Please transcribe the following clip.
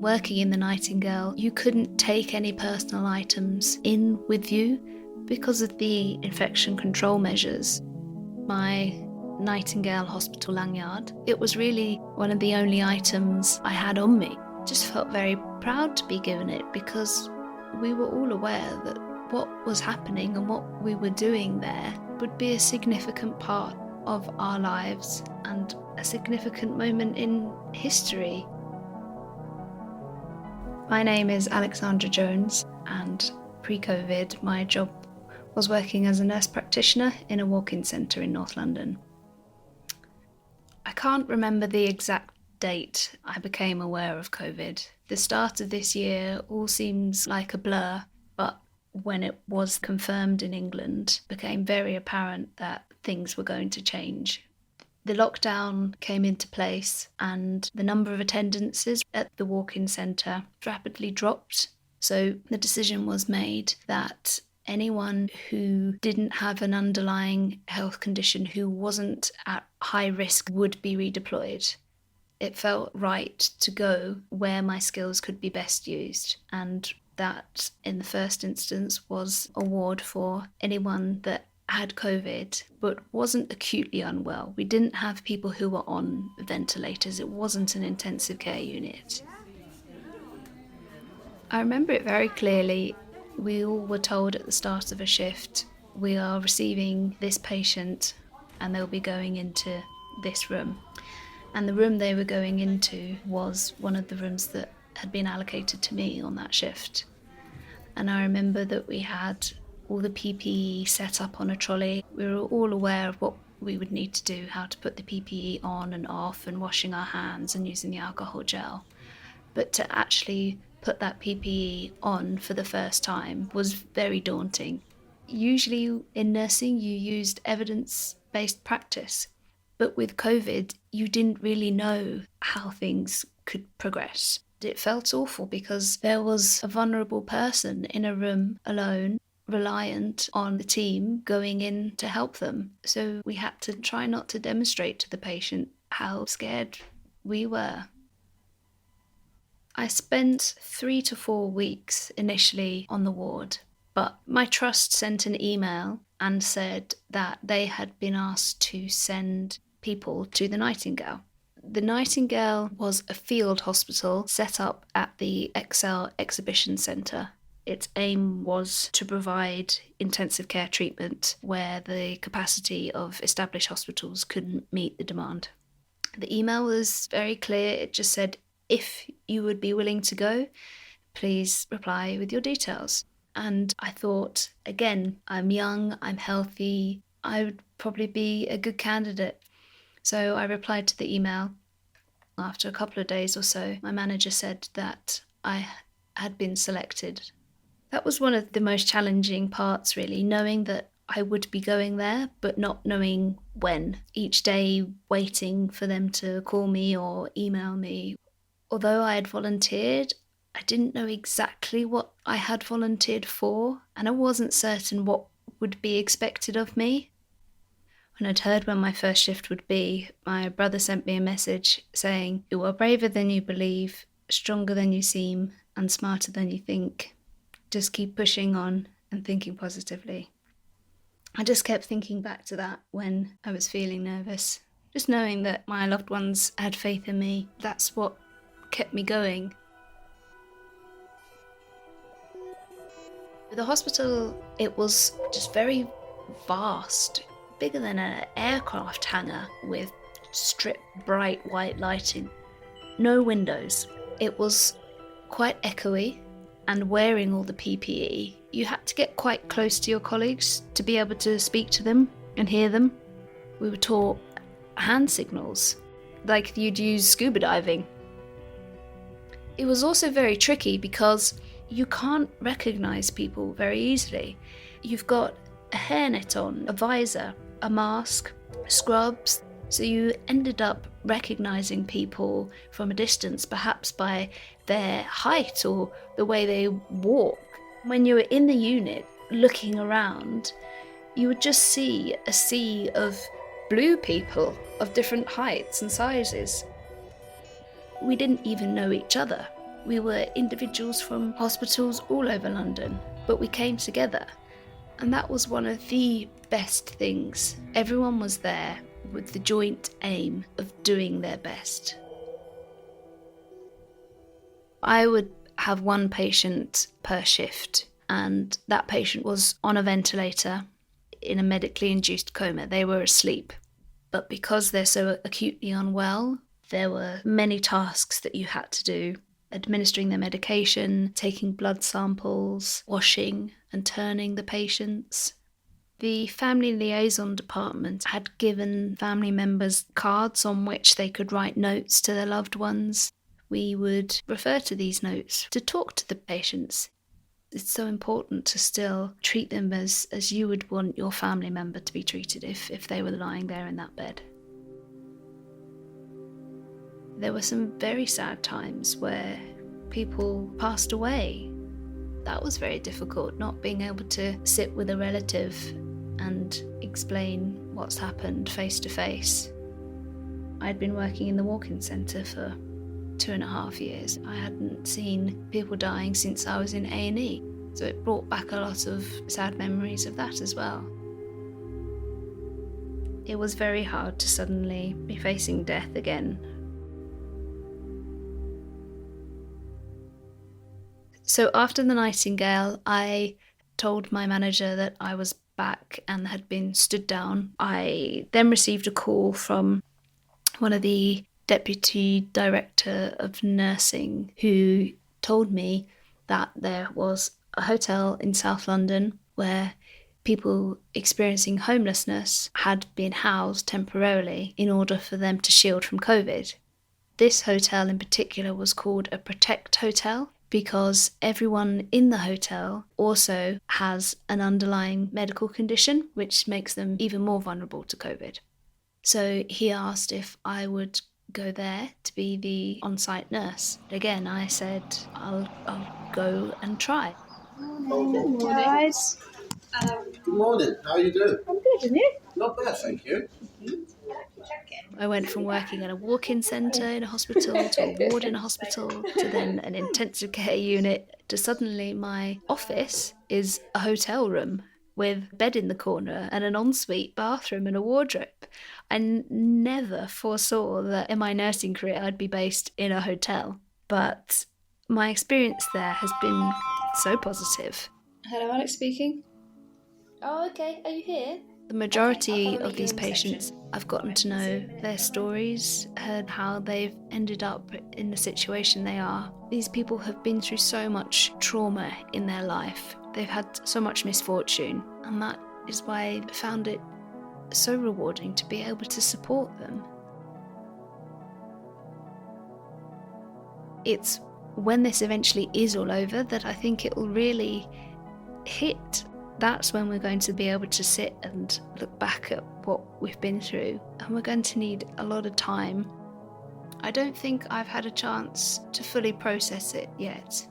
Working in the Nightingale, you couldn't take any personal items in with you because of the infection control measures. My Nightingale hospital lanyard, it was really one of the only items I had on me. Just felt very proud to be given it because we were all aware that what was happening and what we were doing there would be a significant part of our lives and a significant moment in history. My name is Alexandra Jones, and pre-COVID my job was working as a nurse practitioner in a walk-in centre in North London. I can't remember the exact date I became aware of COVID. The start of this year all seems like a blur, but when it was confirmed in England, it became very apparent that things were going to change. The lockdown came into place and the number of attendances at the walk-in centre rapidly dropped. So the decision was made that anyone who didn't have an underlying health condition, who wasn't at high risk, would be redeployed. It felt right to go where my skills could be best used, and that in the first instance was a ward for anyone that had COVID but wasn't acutely unwell. We didn't have people who were on ventilators. It wasn't an intensive care unit. I remember it very clearly. We all were told at the start of a shift, we are receiving this patient and they'll be going into this room. And the room they were going into was one of the rooms that had been allocated to me on that shift. And I remember that we had all the PPE set up on a trolley. We were all aware of what we would need to do, how to put the PPE on and off, and washing our hands and using the alcohol gel. But to actually put that PPE on for the first time was very daunting. Usually in nursing you used evidence-based practice, but with COVID you didn't really know how things could progress. It felt awful because there was a vulnerable person in a room alone, reliant on the team going in to help them. So we had to try not to demonstrate to the patient how scared we were. I spent 3 to 4 weeks initially on the ward, but my trust sent an email and said that they had been asked to send people to the Nightingale. The Nightingale was a field hospital set up at the Excel Exhibition Centre. Its aim was to provide intensive care treatment where the capacity of established hospitals couldn't meet the demand. The email was very clear. It just said, if you would be willing to go, please reply with your details. And I thought, again, I'm young, I'm healthy, I would probably be a good candidate. So I replied to the email. After a couple of days or so, my manager said that I had been selected. That was one of the most challenging parts, really, knowing that I would be going there, but not knowing when. Each day waiting for them to call me or email me. Although I had volunteered, I didn't know exactly what I had volunteered for, and I wasn't certain what would be expected of me. When I'd heard when my first shift would be, my brother sent me a message saying, "You are braver than you believe, stronger than you seem, and smarter than you think. Just keep pushing on and thinking positively." I just kept thinking back to that when I was feeling nervous. Just knowing that my loved ones had faith in me, that's what kept me going. The hospital, it was just very vast, bigger than an aircraft hangar with strip bright white lighting. No windows. It was quite echoey, and wearing all the PPE, you had to get quite close to your colleagues to be able to speak to them and hear them. We were taught hand signals, like you'd use scuba diving. It was also very tricky because you can't recognise people very easily. You've got a hairnet on, a visor, a mask, scrubs, so you ended up recognising people from a distance, perhaps by their height or the way they walk. When you were in the unit looking around, you would just see a sea of blue people of different heights and sizes. We didn't even know each other. We were individuals from hospitals all over London, but we came together. And that was one of the best things. Everyone was there with the joint aim of doing their best. I would have one patient per shift, and that patient was on a ventilator in a medically induced coma. They were asleep. But because they're so acutely unwell, there were many tasks that you had to do. Administering their medication, taking blood samples, washing and turning the patients. The family liaison department had given family members cards on which they could write notes to their loved ones. We would refer to these notes to talk to the patients. It's so important to still treat them as you would want your family member to be treated if they were lying there in that bed. There were some very sad times where people passed away. That was very difficult, not being able to sit with a relative and explain what's happened face to face. I'd been working in the walk-in centre for 2.5 years. I hadn't seen people dying since I was in A&E, so it brought back a lot of sad memories of that as well. It was very hard to suddenly be facing death again. So after the Nightingale, I told my manager that I was back and had been stood down. I then received a call from one of the Deputy Director of Nursing who told me that there was a hotel in South London where people experiencing homelessness had been housed temporarily in order for them to shield from COVID. This hotel in particular was called a Protect Hotel, because everyone in the hotel also has an underlying medical condition which makes them even more vulnerable to COVID. So he asked if I would go there to be the on-site nurse. Again, I said, I'll go and try. Good morning, guys. Good morning, how are you doing? I'm good, and you? Not bad, thank you. I went from working at a walk-in centre in a hospital to a ward in a hospital to then an intensive care unit to suddenly my office is a hotel room with a bed in the corner and an ensuite bathroom and a wardrobe. I never foresaw that in my nursing career I'd be based in a hotel, but my experience there has been so positive. Hello, Alex speaking. Oh, okay. Are you here? The majority of these patients, I've gotten to know their stories, heard how they've ended up in the situation they are. These people have been through so much trauma in their life. They've had so much misfortune, and that is why I found it so rewarding to be able to support them. It's when this eventually is all over that I think it will really hit. That's when we're going to be able to sit and look back at what we've been through, and we're going to need a lot of time. I don't think I've had a chance to fully process it yet.